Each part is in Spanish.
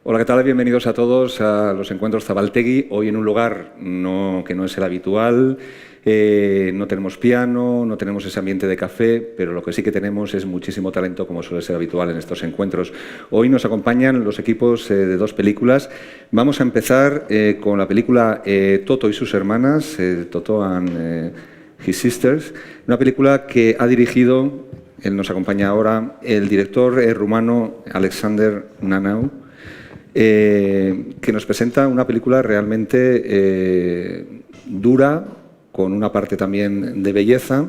Hola, ¿qué tal? Bienvenidos a todos a los encuentros Zabaltegui. Hoy en un lugar que no es el habitual. No tenemos piano, no tenemos ese ambiente de café, pero lo que sí que tenemos es muchísimo talento, como suele ser habitual en estos encuentros. Hoy nos acompañan los equipos de dos películas. Vamos a empezar con la película Toto y sus hermanas, Toto and His Sisters, una película que ha dirigido, él nos acompaña ahora, el director rumano Alexander Nanau, que nos presenta una película realmente dura, con una parte también de belleza.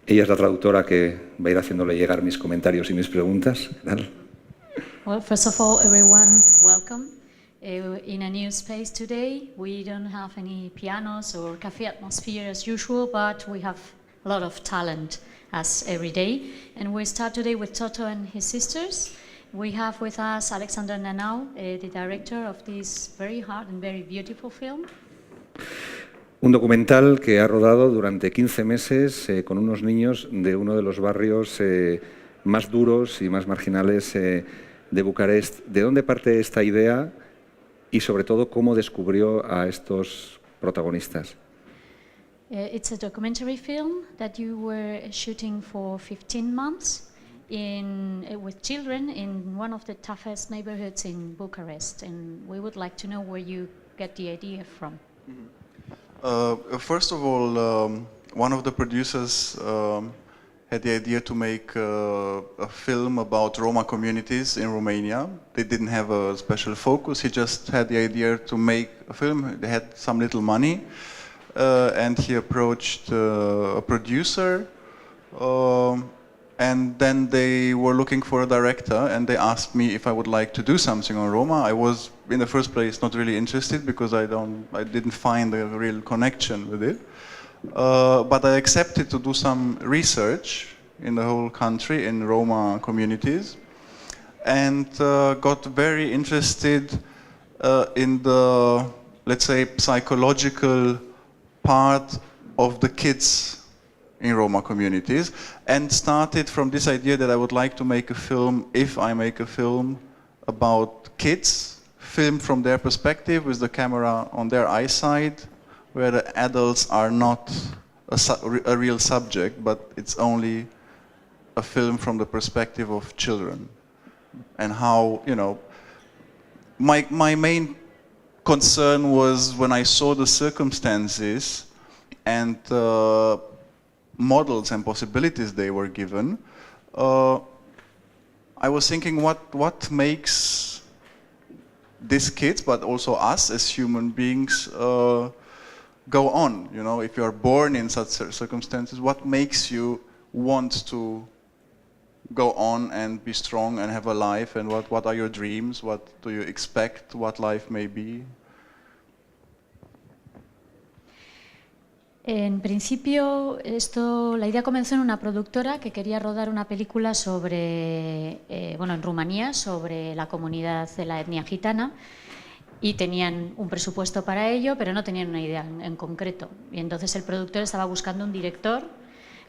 Ella es la traductora que va a ir haciéndole llegar mis comentarios y mis preguntas. Well, first of all, everyone, welcome. In a new space today, we don't have any pianos or cafe atmosphere as usual, but we have a lot of talent as every day. And we start today with Toto and his sisters. We have with us Alexander Nanau, the director of this very hard and very beautiful film. Un documental que ha rodado durante 15 meses con unos niños de uno de los barrios más duros y más marginales de Bucarest. ¿De dónde parte esta idea y sobre todo cómo descubrió a estos protagonistas? It's a documentary film that you were shooting for 15 months. With children in one of the toughest neighborhoods in Bucharest, and we would like to know where you get the idea from. First of all, one of the producers had the idea to make a film about Roma communities in Romania. They didn't have a special focus, he just had the idea to make a film. They had some little money, and he approached a producer. And then they were looking for a director, and they asked me if I would like to do something on Roma. I was, in the first place, not really interested because I didn't find a real connection with it. But I accepted to do some research in the whole country in Roma communities, and got very interested in the, let's say, psychological part of the kids in Roma communities, and started from this idea that I would like to make a film, if I make a film about kids, filmed from their perspective with the camera on their eyesight, where the adults are not a real subject, but it's only a film from the perspective of children. And how, you know, my main concern was when I saw the circumstances and models and possibilities they were given, I was thinking what makes these kids, but also us as human beings, go on. You know, if you are born in such circumstances, what makes you want to go on and be strong and have a life, and what are your dreams, what do you expect what life may be? En principio, la idea comenzó en una productora que quería rodar una película sobre, en Rumanía, sobre la comunidad de la etnia gitana, y tenían un presupuesto para ello, pero no tenían una idea en concreto. Y entonces el productor estaba buscando un director,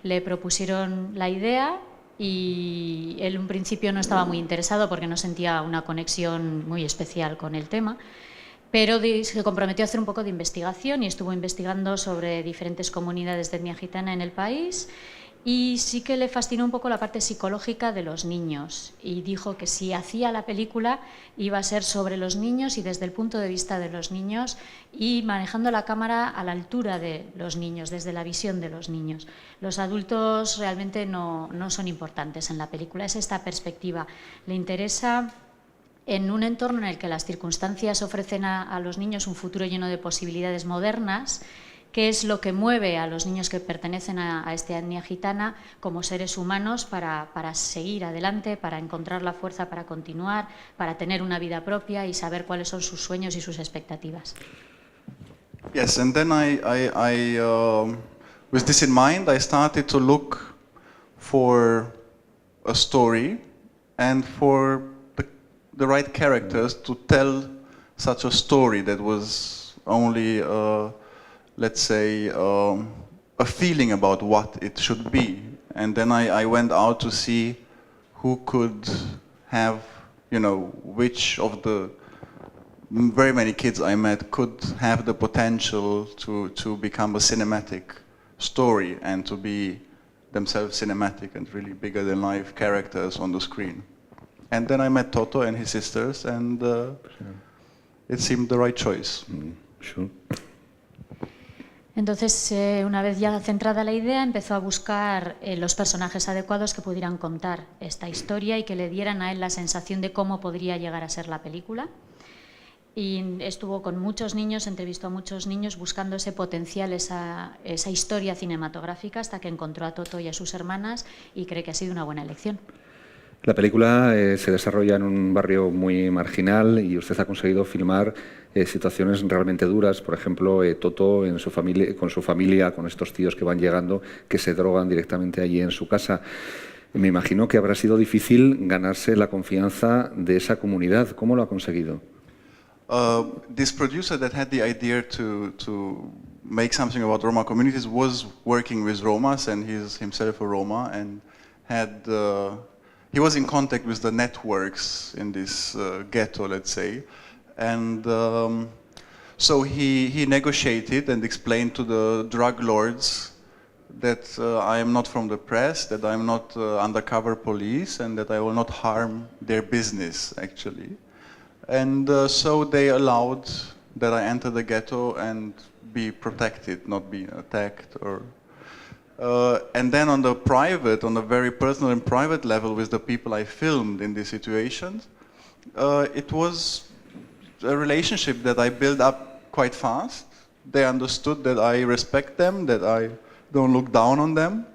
le propusieron la idea y él en un principio no estaba muy interesado porque no sentía una conexión muy especial con el tema. Pero se comprometió a hacer un poco de investigación y estuvo investigando sobre diferentes comunidades de etnia gitana en el país, y sí que le fascinó un poco la parte psicológica de los niños, y dijo que si hacía la película iba a ser sobre los niños y desde el punto de vista de los niños, y manejando la cámara a la altura de los niños, desde la visión de los niños. Los adultos realmente no son importantes en la película, es esta perspectiva. Le interesa, en un entorno en el que las circunstancias ofrecen a los niños un futuro lleno de posibilidades modernas, qué es lo que mueve a los niños que pertenecen a esta etnia gitana como seres humanos para seguir adelante, para encontrar la fuerza para continuar, para tener una vida propia y saber cuáles son sus sueños y sus expectativas. Yes, and then with this in mind, I started to look for a story and for the right characters to tell such a story that was only, let's say, a feeling about what it should be. And then I went out to see who could have you know, which of the very many kids I met could have the potential to become a cinematic story and to be themselves cinematic and really bigger than life characters on the screen. And then I met Toto and his sisters, and it seemed the right choice. Sure. Entonces, una vez ya centrada la idea, empezó a buscar los personajes adecuados que pudieran contar esta historia y que le dieran a él la sensación de cómo podría llegar a ser la película. Y estuvo con muchos niños, entrevistó a muchos niños buscando ese potencial, esa historia cinematográfica, hasta que encontró a Toto y a sus hermanas y cree que ha sido una buena elección. La película se desarrolla en un barrio muy marginal y usted ha conseguido filmar situaciones realmente duras. Por ejemplo, Toto con su familia, con estos tíos que van llegando, que se drogan directamente allí en su casa. Me imagino que habrá sido difícil ganarse la confianza de esa comunidad. ¿Cómo lo ha conseguido? This producer that had the idea to make something about Roma communities was working with Romas, and he's himself a Roma, and he was in contact with the networks in this ghetto, let's say, and so he negotiated and explained to the drug lords that I am not from the press, that I am not undercover police, and that I will not harm their business, actually. And so they allowed that I enter the ghetto and be protected, not be attacked or... and then on the very personal and private level with the people I filmed in these situations, it was a relationship that I built up quite fast. They understood that I respect them, that I don't look down on them.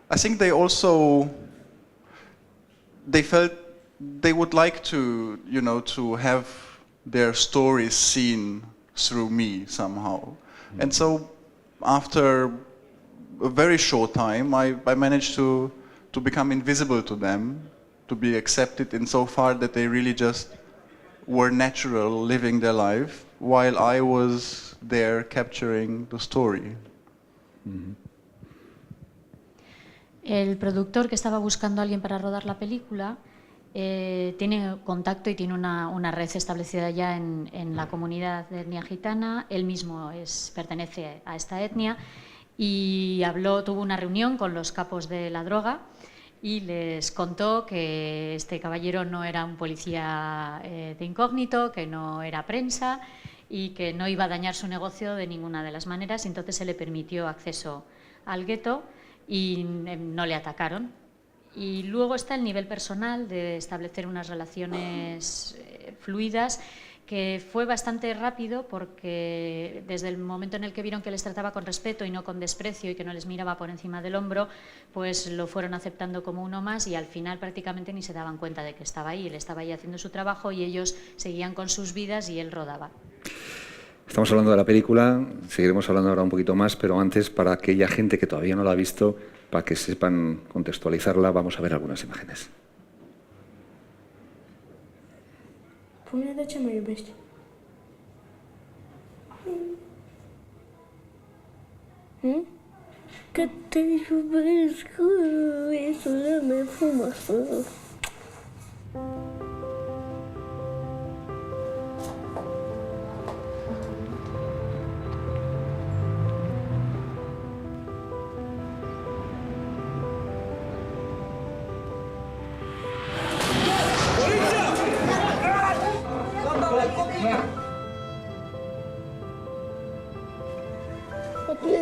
I think they also, they felt they would like to, you know, to have their stories seen through me somehow. And so after a very short time, I managed to become invisible to them, to be accepted insofar that they really just were natural, living their life, while I was there capturing the story. El productor, que estaba buscando a alguien para rodar la película, tiene contacto y tiene una red establecida ya en la comunidad de etnia gitana. Él mismo pertenece a esta etnia y tuvo una reunión con los capos de la droga y les contó que este caballero no era un policía de incógnito, que no era prensa y que no iba a dañar su negocio de ninguna de las maneras. Y entonces se le permitió acceso al gueto y no le atacaron. Y luego está el nivel personal de establecer unas relaciones fluidas, que fue bastante rápido porque desde el momento en el que vieron que les trataba con respeto y no con desprecio y que no les miraba por encima del hombro, pues lo fueron aceptando como uno más y al final prácticamente ni se daban cuenta de que estaba ahí. Él estaba ahí haciendo su trabajo y ellos seguían con sus vidas y él rodaba. Estamos hablando de la película, seguiremos hablando ahora un poquito más, pero antes, para aquella gente que todavía no la ha visto, para que sepan contextualizarla, vamos a ver algunas imágenes. Pe mine de ce mă iubești? Că te iubesc, ești o lume frumoasă.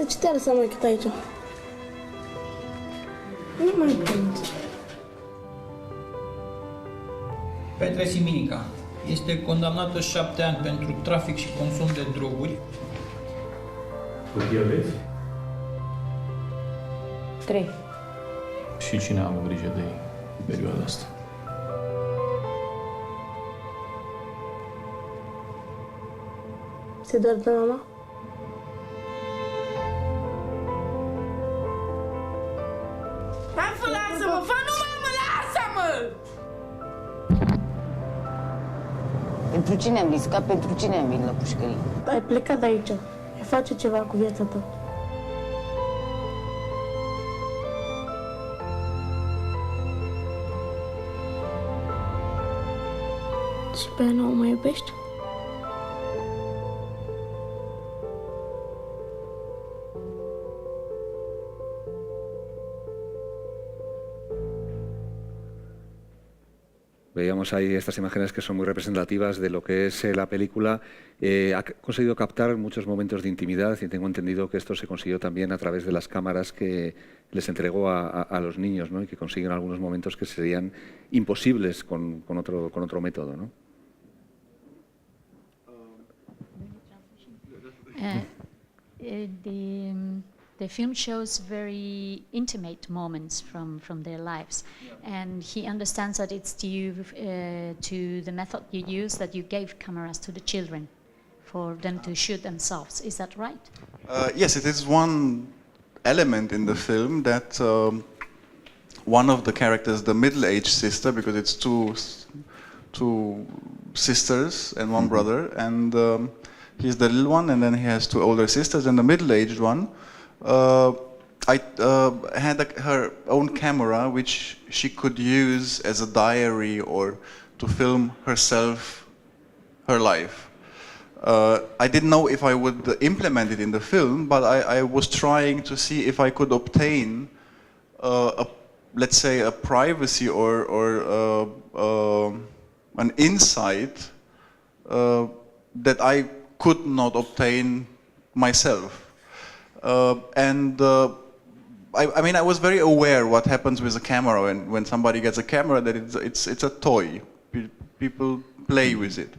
Ce tare s-a mai cât aici. Nu mai prind. Petre Siminica este condamnată 7 ani pentru trafic și consum de droguri. Copii aveți? 3. Și cine a avut grijă de ei în perioada asta? Se doar de mama? Lasă-mă! Fă numai mă! Lasă-mă! Pentru cine am riscat? Pentru cine am venit la pușcărie? Ai plecat de aici. Ai face ceva cu viața ta. pe ea nu o mai iubești? Veíamos ahí estas imágenes que son muy representativas de lo que es la película. Ha conseguido captar muchos momentos de intimidad y tengo entendido que esto se consiguió también a través de las cámaras que les entregó a los niños, ¿no? Y que consiguen algunos momentos que serían imposibles con otro método, ¿no? The film shows very intimate moments from their lives, and he understands that it's due to the method you use, that you gave cameras to the children for them to shoot themselves. Is that right? Yes, it is one element in the film that one of the characters, the middle-aged sister, because it's two sisters and one brother, and he's the little one, and then he has two older sisters, and the middle-aged one had her own camera which she could use as a diary or to film herself, her life. I didn't know if I would implement it in the film, but I was trying to see if I could obtain let's say a privacy or an insight that I could not obtain myself. I mean, I was very aware what happens with a camera when somebody gets a camera, that it's a toy. People play with it.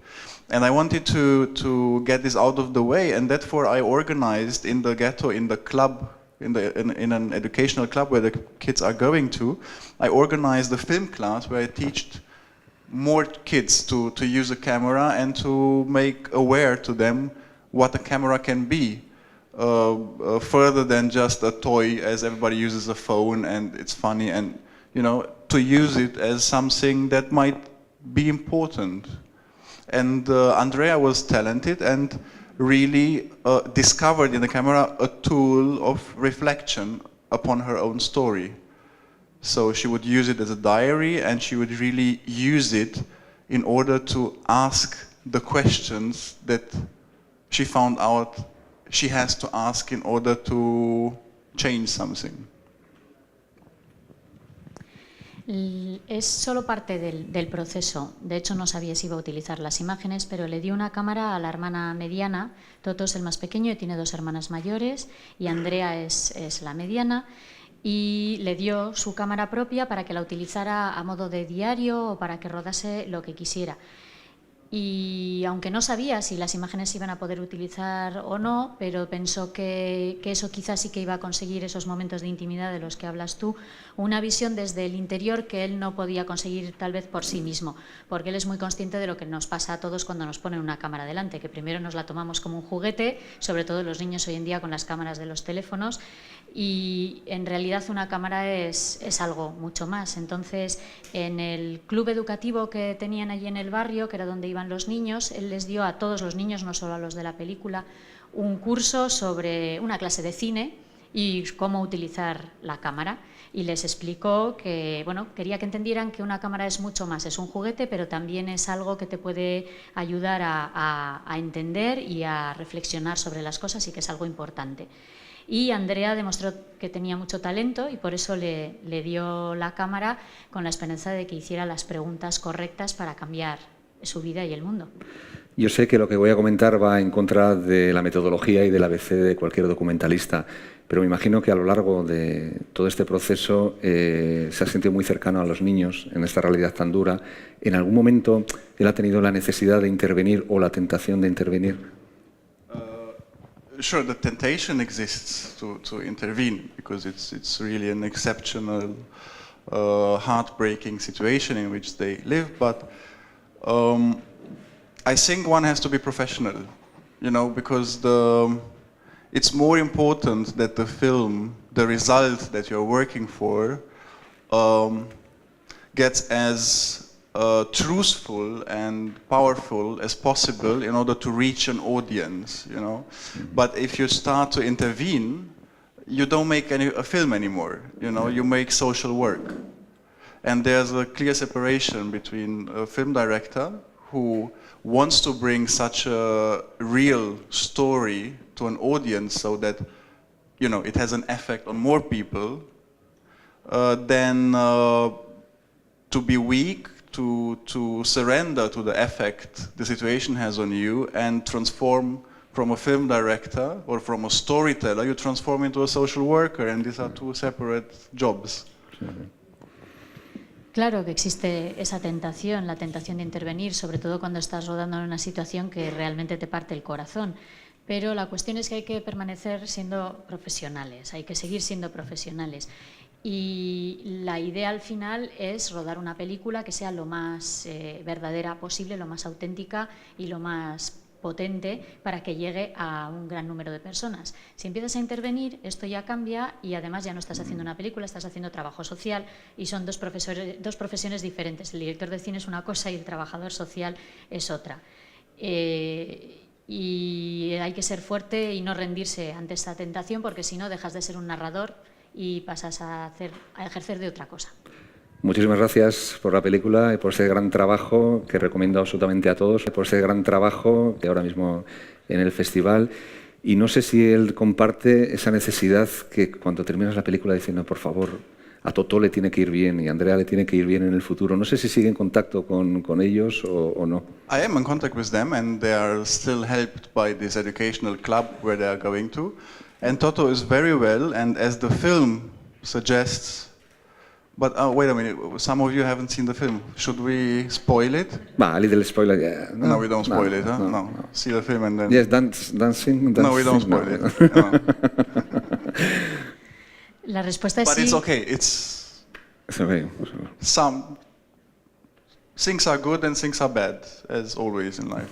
And I wanted to get this out of the way, and therefore I organized in the ghetto, in the club, in an educational club where the kids are going to, I organized a film class where I taught more kids to use a camera and to make aware to them what a camera can be. Further than just a toy, as everybody uses a phone and it's funny, and you know, to use it as something that might be important. And Andrea was talented and really discovered in the camera a tool of reflection upon her own story. So she would use it as a diary, and she would really use it in order to ask the questions that she found out she has to ask in order to change something. Es solo parte del proceso. De hecho, no sabía si iba a utilizar las imágenes, pero le di una cámara a la hermana mediana. Toto es el más pequeño y tiene dos hermanas mayores, y Andrea es la mediana. Y le dio su cámara propia para que la utilizara a modo de diario o para que rodase lo que quisiera. Y aunque no sabía si las imágenes se iban a poder utilizar o no, pero pensó que eso quizás sí que iba a conseguir esos momentos de intimidad de los que hablas tú, una visión desde el interior que él no podía conseguir tal vez por sí mismo, porque él es muy consciente de lo que nos pasa a todos cuando nos ponen una cámara delante, que primero nos la tomamos como un juguete, sobre todo los niños hoy en día con las cámaras de los teléfonos, y en realidad una cámara es algo mucho más. Entonces, en el club educativo que tenían allí en el barrio, que era donde iban los niños, él les dio a todos los niños, no solo a los de la película, un curso sobre una clase de cine y cómo utilizar la cámara. Y les explicó que, bueno, quería que entendieran que una cámara es mucho más, es un juguete, pero también es algo que te puede ayudar a entender y a reflexionar sobre las cosas, y que es algo importante. Y Andrea demostró que tenía mucho talento y por eso le dio la cámara con la esperanza de que hiciera las preguntas correctas para cambiar su vida y el mundo. Yo sé que lo que voy a comentar va en contra de la metodología y del ABC de cualquier documentalista, pero me imagino que a lo largo de todo este proceso se ha sentido muy cercano a los niños en esta realidad tan dura. ¿En algún momento él ha tenido la necesidad de intervenir o la tentación de intervenir? Sure, the temptation exists to intervene, because it's really an exceptional, heartbreaking situation in which they live. But I think one has to be professional, you know, because it's more important that the film, the result that you're working for, gets as truthful and powerful as possible in order to reach an audience, you know. But if you start to intervene, you don't make a film anymore, you know, you make social work. And there's a clear separation between a film director who wants to bring such a real story to an audience so that, you know, it has an effect on more people, than to be weak, to surrender to the effect the situation has on you and transform from a film director or from a storyteller, you transform into a social worker, and these are two separate jobs. Claro que existe esa tentación, la tentación de intervenir, sobre todo cuando estás rodando en una situación que realmente te parte el corazón. Pero la cuestión es que hay que permanecer siendo profesionales, hay que seguir siendo profesionales. Y la idea al final es rodar una película que sea lo más verdadera posible, lo más auténtica y lo más potente para que llegue a un gran número de personas. Si empiezas a intervenir, esto ya cambia y además ya no estás haciendo una película, estás haciendo trabajo social y son dos profesiones diferentes. El director de cine es una cosa y el trabajador social es otra. Y hay que ser fuerte y no rendirse ante esta tentación, porque si no dejas de ser un narrador y pasas a ejercer de otra cosa. Muchísimas gracias por la película y por ese gran trabajo que recomiendo absolutamente a todos, por ese gran trabajo que ahora mismo en el festival. Y no sé si él comparte esa necesidad que cuando terminas la película diciendo, por favor, a Totó le tiene que ir bien y a Andrea le tiene que ir bien en el futuro. No sé si sigue en contacto con ellos o no. I am in contact with them, and they are still helped by this educational club where they are going to. And Toto is very well, and as the film suggests, but wait a minute, some of you haven't seen the film. Should we spoil it? A little spoiler, yeah. No, we don't spoil it, huh? No. See the film and then... Yes, dancing. No, we don't spoil it. No. La respuesta es But sí. it's okay, it's... Okay. Some things are good and things are bad, as always in life.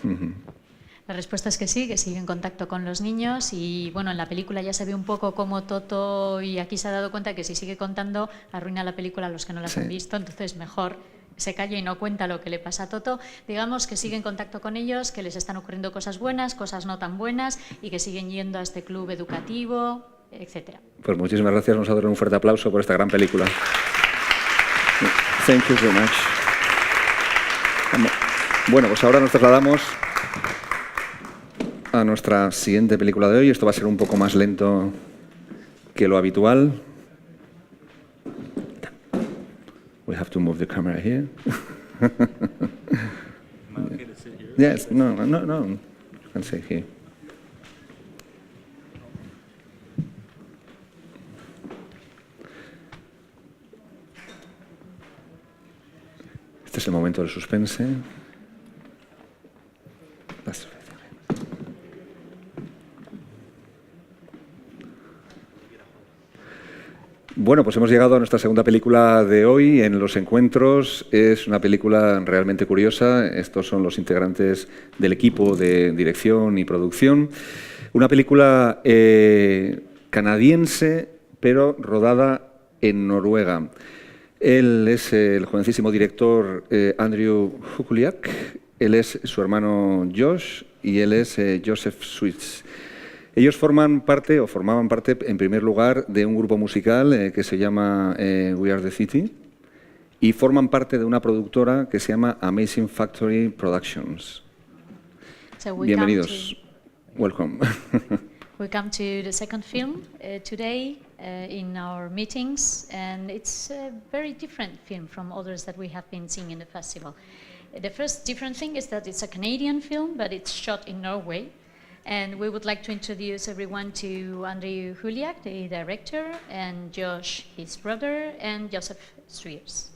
La respuesta es que sí, que sigue en contacto con los niños y bueno, en la película ya se ve un poco cómo Toto, y aquí se ha dado cuenta que si sigue contando arruina la película a los que no las han visto, entonces mejor se calla y no cuenta lo que le pasa a Toto. Digamos que sigue en contacto con ellos, que les están ocurriendo cosas buenas, cosas no tan buenas y que siguen yendo a este club educativo, etcétera. Pues muchísimas gracias, vamos a dar un fuerte aplauso por esta gran película. Thank you very much. Bueno, pues ahora nos trasladamos a nuestra siguiente película de hoy. Esto va a ser un poco más lento que lo habitual. We have to move the camera here. Yes, no. You can say here. Este es el momento del suspense. Bueno, pues hemos llegado a nuestra segunda película de hoy en Los Encuentros. Es una película realmente curiosa. Estos son los integrantes del equipo de dirección y producción. Una película canadiense, pero rodada en Noruega. Él es el jovencísimo director Andrew Hukuliak. Él es su hermano Josh y él es Joseph Switz. Ellos formaban parte, en primer lugar, de un grupo musical que se llama We Are the City y forman parte de una productora que se llama Amazing Factory Productions. So Bienvenidos. Welcome. We come to the second film today in our meetings, and it's a very different film from others that we have been seeing in the festival. The first different thing is that it's a Canadian film, but it's shot in Norway. And we would like to introduce everyone to Andrew Huliak, the director, and Josh, his brother, and Joseph Streers.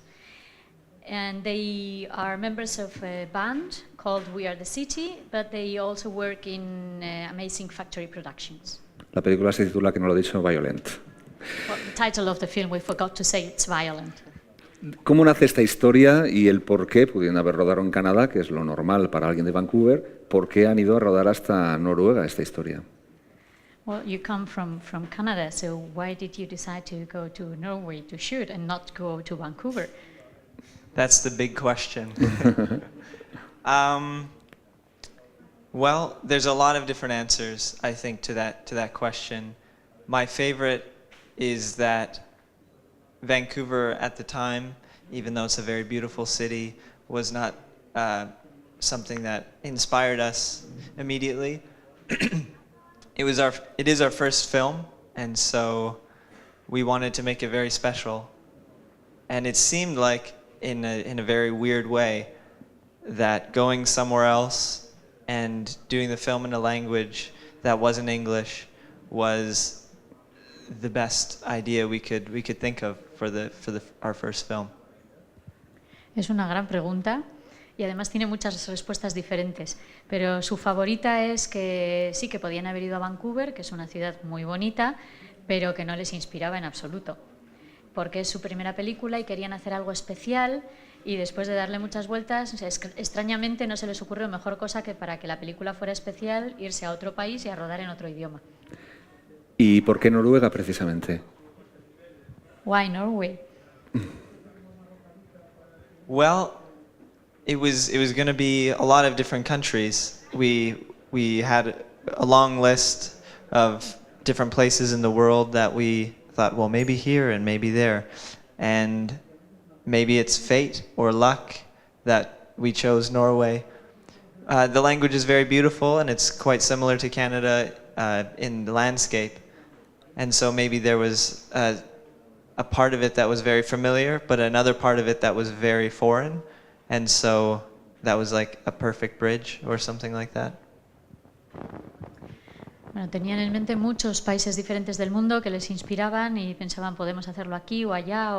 And they are members of a band called We Are the City, but they also work in Amazing Factory Productions. La película se titula, que no lo he dicho, Violent. Well, the title of the film, we forgot to say, it's Violent. ¿Cómo nace esta historia y el por qué, pudiendo haber rodado en Canadá, que es lo normal para alguien de Vancouver, por qué han ido a rodar hasta Noruega esta historia? Well, you come from Canada, so why did you decide to go to Norway to shoot and not go to Vancouver? That's the big question. Well, there's a lot of different answers, I think, to that question. My favorite is that Vancouver at the time, even though it's a very beautiful city, was not something that inspired us immediately. It is our first film, and so we wanted to make it very special. And it seemed like, in a very weird way, that going somewhere else and doing the film in a language that wasn't English was the best idea we could think of for our first film. Es una gran pregunta y además tiene muchas respuestas diferentes, pero su favorita es que sí que podían haber ido a Vancouver, que es una ciudad muy bonita, pero que no les inspiraba en absoluto, porque es su primera película y querían hacer algo especial, y después de darle muchas vueltas, extrañamente no se les ocurrió mejor cosa que, para que la película fuera especial, irse a otro país y a rodar en otro idioma. ¿Y por qué Noruega precisamente? Why Norway? Well, it was going to be a lot of different countries. We had a long list of different places in the world that we thought, well, maybe here and maybe there. And maybe it's fate or luck that we chose Norway. The language is very beautiful, and it's quite similar to Canada in the landscape. And so maybe there was a part of it that was very familiar, but another part of it that was very foreign. And so that was like a perfect bridge or something like that. Bueno, tenían en mente muchos países diferentes del mundo que les inspiraban y pensaban, podemos hacerlo aquí o allá,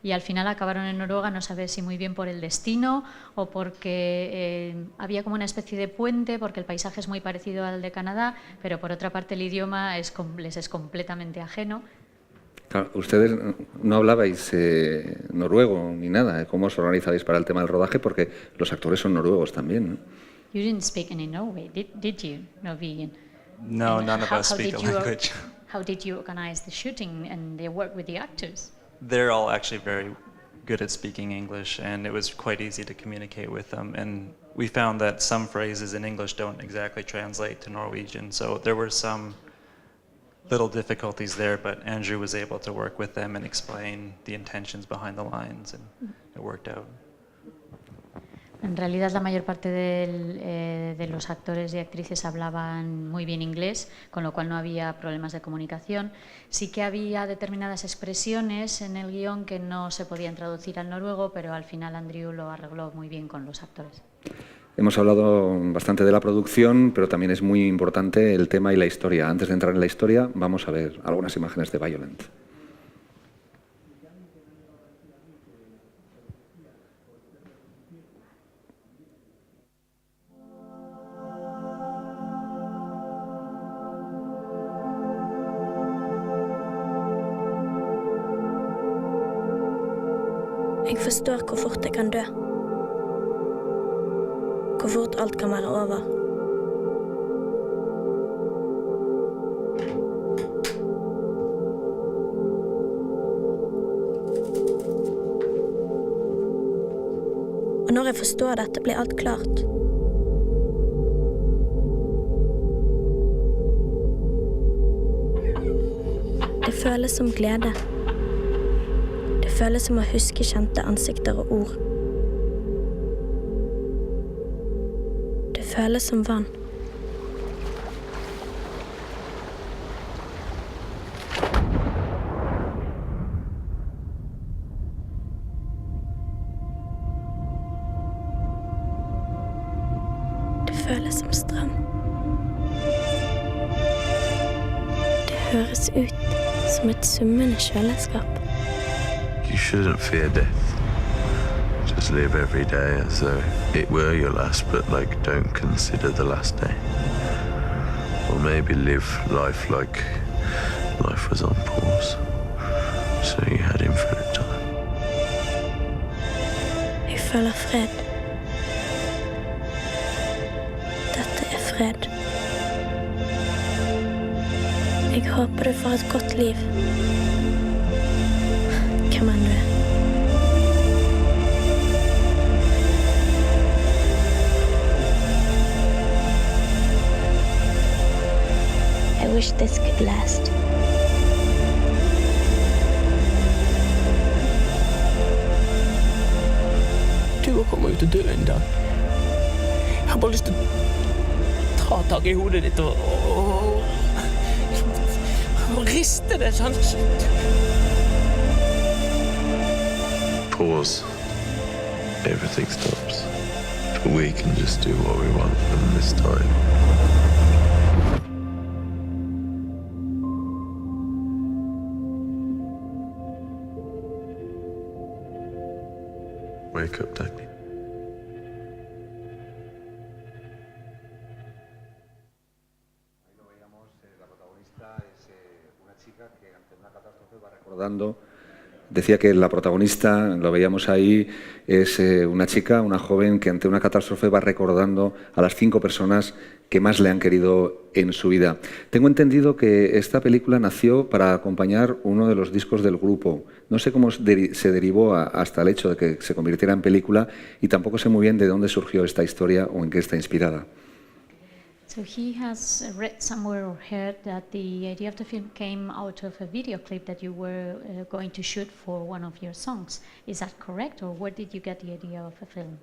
y al final acabaron en Noruega, no sabes si muy bien por el destino o porque había como una especie de puente, porque el paisaje es muy parecido al de Canadá, pero por otra parte el idioma les es completamente ajeno. Claro, ustedes no hablabais noruego ni nada. ¿Cómo os organizabais para el tema del rodaje? Porque los actores son noruegos también, ¿no? You didn't speak any Norway, did you, Norwegian? No, none of us speak the language. How did you organize the shooting and the work with the actors? They're all actually very good at speaking English, and it was quite easy to communicate with them. And we found that some phrases in English don't exactly translate to Norwegian, so there were some little difficulties there, but Andrew was able to work with them and explain the intentions behind the lines, and it worked out. En realidad la mayor parte de los actores y actrices hablaban muy bien inglés, con lo cual no había problemas de comunicación. Sí que había determinadas expresiones en el guión que no se podían traducir al noruego, pero al final Andrew lo arregló muy bien con los actores. Hemos hablado bastante de la producción, pero también es muy importante el tema y la historia. Antes de entrar en la historia, vamos a ver algunas imágenes de Violent. Jeg forstår hvor fort jeg kan dø. Hvor fort alt kan være over. Og når jeg forstår dette, blir alt klart. Det føles som glede. Det føles som å huske kjente ansikter og ord. Det føles som vann. Det føles som strøm. Det høres ut som et summende kjøleskap. You shouldn't fear death. Just live every day as though it were your last, but don't consider the last day. Or maybe live life like life was on pause, so you had infinite time. Jeg føler fred. Dette fred. Jeg håper du får et godt liv. Hvem enn du I wish this could last. Du kommer jo til å dø en dag. har bare lyst til å ta tak i hodet ditt og riste det sånn. Pause. Everything stops. But we can just do what we want from this time. Wake up, Dagny. Decía que la protagonista, lo veíamos ahí, es una chica, una joven que ante una catástrofe va recordando a las 5 personas que más le han querido en su vida. Tengo entendido que esta película nació para acompañar uno de los discos del grupo. No sé cómo se derivó hasta el hecho de que se convirtiera en película y tampoco sé muy bien de dónde surgió esta historia o en qué está inspirada. So he has read somewhere or heard that the idea of the film came out of a video clip that you were going to shoot for one of your songs. Is that correct, or where did you get the idea of a film?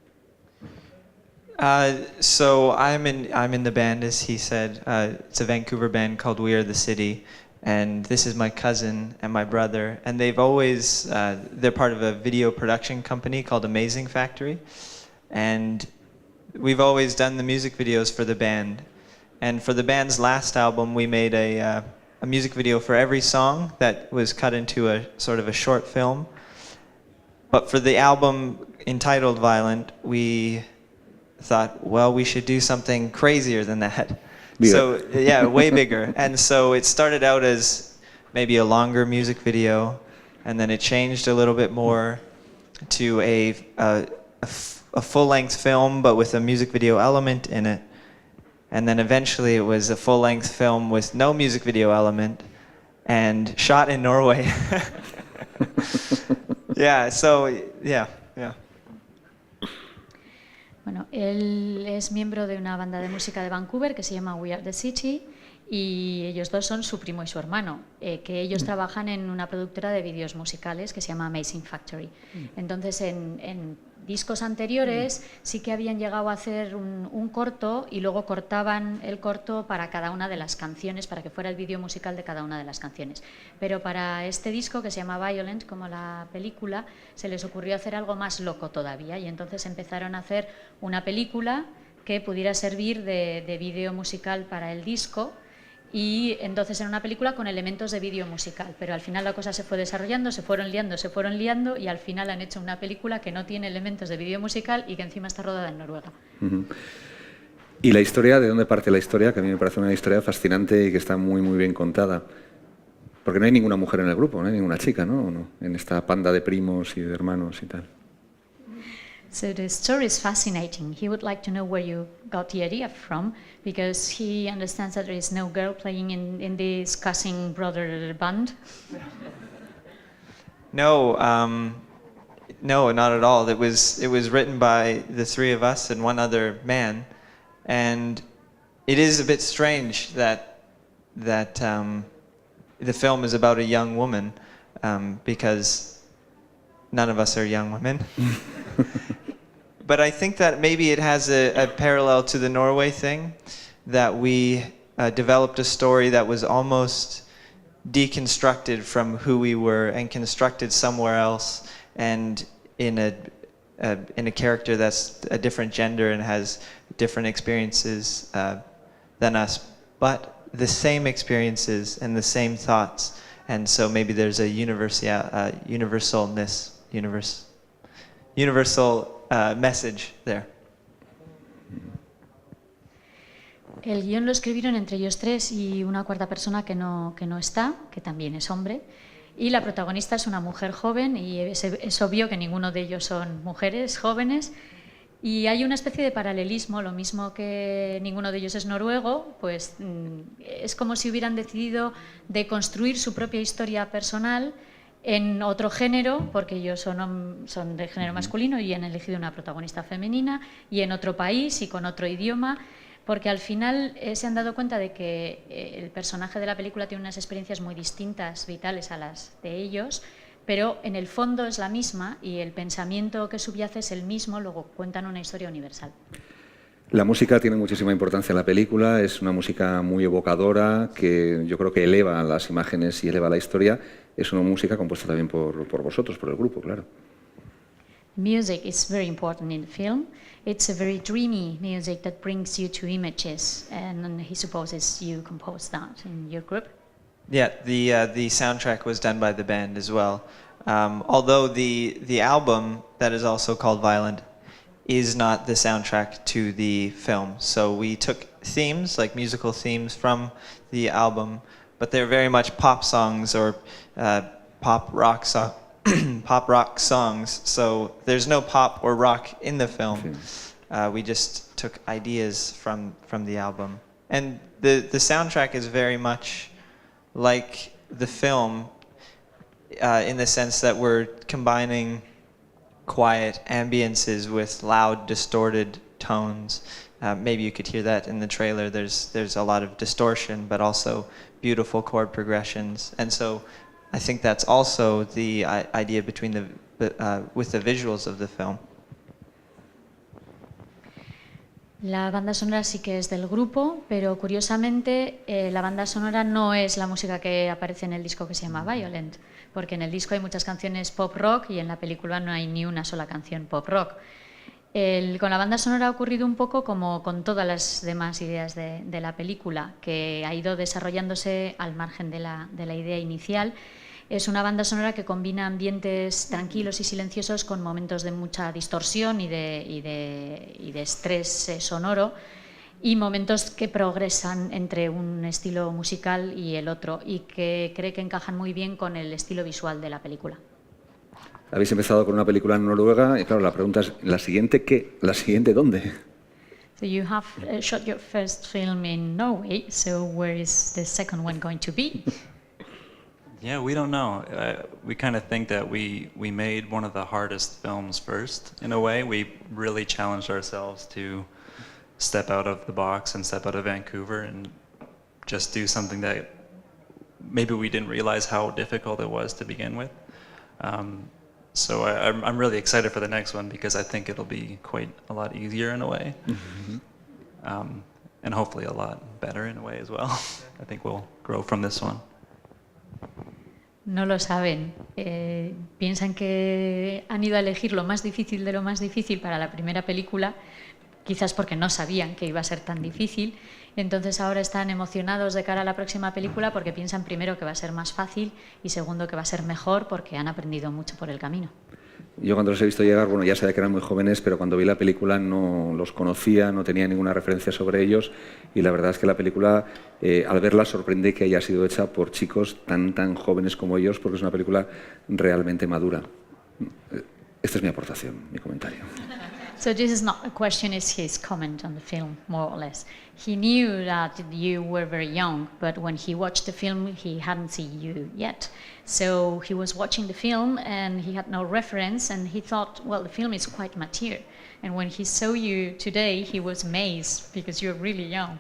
So I'm in the band, as he said. It's a Vancouver band called We Are the City, and this is my cousin and my brother. And they've always they're part of a video production company called Amazing Factory, and we've always done the music videos for the band. And for the band's last album, we made a music video for every song that was cut into a sort of a short film. But for the album entitled Violent, we thought, well, we should do something crazier than that. Bigger. So, yeah, way bigger. And so it started out as maybe a longer music video, and then it changed a little bit more to a full-length film, but with a music video element in it. And then eventually it was a full-length film with no music video element and shot in Norway. Yeah, so, yeah. Bueno, él es miembro de una banda de música de Vancouver que se llama We Are the City y ellos dos son su primo y su hermano, que ellos trabajan en una productora de vídeos musicales que se llama Amazing Factory. Entonces, en discos anteriores sí que habían llegado a hacer un corto y luego cortaban el corto para cada una de las canciones, para que fuera el vídeo musical de cada una de las canciones. Pero para este disco, que se llama Violent, como la película, se les ocurrió hacer algo más loco todavía y entonces empezaron a hacer una película que pudiera servir de vídeo musical para el disco. Y entonces era una película con elementos de vídeo musical, pero al final la cosa se fue desarrollando, se fueron liando y al final han hecho una película que no tiene elementos de vídeo musical y que encima está rodada en Noruega. ¿Y la historia, de dónde parte la historia? Que a mí me parece una historia fascinante y que está muy, muy bien contada. Porque no hay ninguna mujer en el grupo, no hay ninguna chica, ¿no? En esta panda de primos y de hermanos y tal. So the story is fascinating. He would like to know where you got the idea from, because he understands that there is no girl playing in this cousin brother band. No, not at all. It was written by the 3 of us and one other man, and it is a bit strange that the film is about a young woman, because none of us are young women. But I think that maybe it has a parallel to the Norway thing, that we developed a story that was almost deconstructed from who we were and constructed somewhere else, and in a character that's a different gender and has different experiences than us, but the same experiences and the same thoughts, and so maybe there's a universal message there. El guión lo escribieron entre ellos 3 y una cuarta persona que no está, que también es hombre. Y la protagonista es una mujer joven y es obvio que ninguno de ellos son mujeres jóvenes. Y hay una especie de paralelismo, lo mismo que ninguno de ellos es noruego, pues es como si hubieran decidido de construir su propia historia personal en otro género, porque ellos son de género masculino y han elegido una protagonista femenina, y en otro país y con otro idioma, porque al final se han dado cuenta de que el personaje de la película tiene unas experiencias muy distintas, vitales a las de ellos, pero en el fondo es la misma y el pensamiento que subyace es el mismo, luego cuentan una historia universal. La música tiene muchísima importancia en la película, es una música muy evocadora que yo creo que eleva las imágenes y eleva la historia. Es una música compuesta también por vosotros, por el grupo, claro. Music is very important in the film. It's a very dreamy music that brings you to images, and he supposes you composed that in your group. Yeah, the soundtrack was done by the band as well. Although the album that is also called Violent is not the soundtrack to the film. So we took themes, like musical themes from the album, but they're very much pop songs or pop rock songs. So there's no pop or rock in the film. We just took ideas from the album. And the soundtrack is very much like the film in the sense that we're combining quiet ambiences with loud, distorted tones. Maybe you could hear that in the trailer. There's a lot of distortion, but also beautiful chord progressions. And so I think that's also the idea between with the visuals of the film. La banda sonora sí que es del grupo, pero curiosamente la banda sonora no es la música que aparece en el disco que se llama Violent, porque en el disco hay muchas canciones pop rock y en la película no hay ni una sola canción pop rock. Con la banda sonora ha ocurrido un poco como con todas las demás ideas de la película, que ha ido desarrollándose al margen de la idea inicial. Es una banda sonora que combina ambientes tranquilos y silenciosos con momentos de mucha distorsión y de estrés sonoro, y momentos que progresan entre un estilo musical y el otro, y que cree que encajan muy bien con el estilo visual de la película. Habéis empezado con una película en Noruega y claro, la pregunta es, ¿la siguiente qué? ¿La siguiente dónde? So you have shot your first film in Norway, so where is the second one going to be? Yeah, we don't know. We kind of think that we made one of the hardest films first, in a way. We really challenged ourselves to step out of the box and step out of Vancouver and just do something that maybe we didn't realize how difficult it was to begin with. So I'm really excited for the next one because I think it'll be quite a lot easier in a way. And hopefully a lot better in a way as well. I think we'll grow from this one. No lo saben. Piensan que han ido a elegir lo más difícil de lo más difícil para la primera película, quizás porque no sabían que iba a ser tan difícil. Entonces ahora están emocionados de cara a la próxima película porque piensan primero que va a ser más fácil y segundo que va a ser mejor porque han aprendido mucho por el camino. Yo cuando los he visto llegar, bueno, ya sabía que eran muy jóvenes, pero cuando vi la película no los conocía, no tenía ninguna referencia sobre ellos y la verdad es que la película, al verla, sorprende que haya sido hecha por chicos tan jóvenes como ellos porque es una película realmente madura. Esta es mi aportación, mi comentario. So this is not a question, it's his comment on the film, more or less. He knew that you were very young, but when he watched the film, he hadn't seen you yet. So he was watching the film and he had no reference and he thought, well, the film is quite mature. And when he saw you today, he was amazed because you're really young.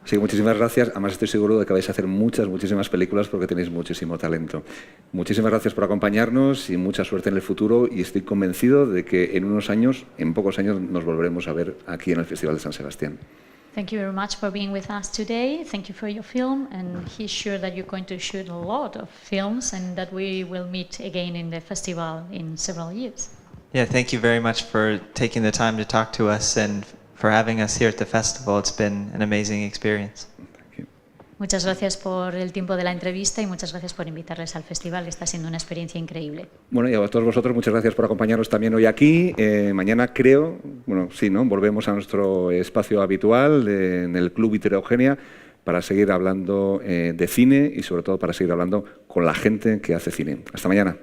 Sí, muchísimas gracias. Además estoy seguro de que vais a hacer muchísimas películas porque tenéis muchísimo talento. Muchísimas gracias por acompañarnos y mucha suerte en el futuro y estoy convencido de que en pocos años nos volveremos a ver aquí en el Festival de San Sebastián. Thank you very much for being with us today. Thank you for your film and he's sure that you're going to shoot a lot of films and that we will meet again in the festival in several years. Yeah, thank you very much for taking the time to talk to us and for having us here at the festival. It's been an amazing experience. Muchas gracias por el tiempo de la entrevista y muchas gracias por invitarles al festival, que está siendo una experiencia increíble. Bueno, y a todos vosotros muchas gracias por acompañarnos también hoy aquí. Mañana volvemos a nuestro espacio habitual en el Club Heterogénea para seguir hablando de cine y sobre todo para seguir hablando con la gente que hace cine. Hasta mañana.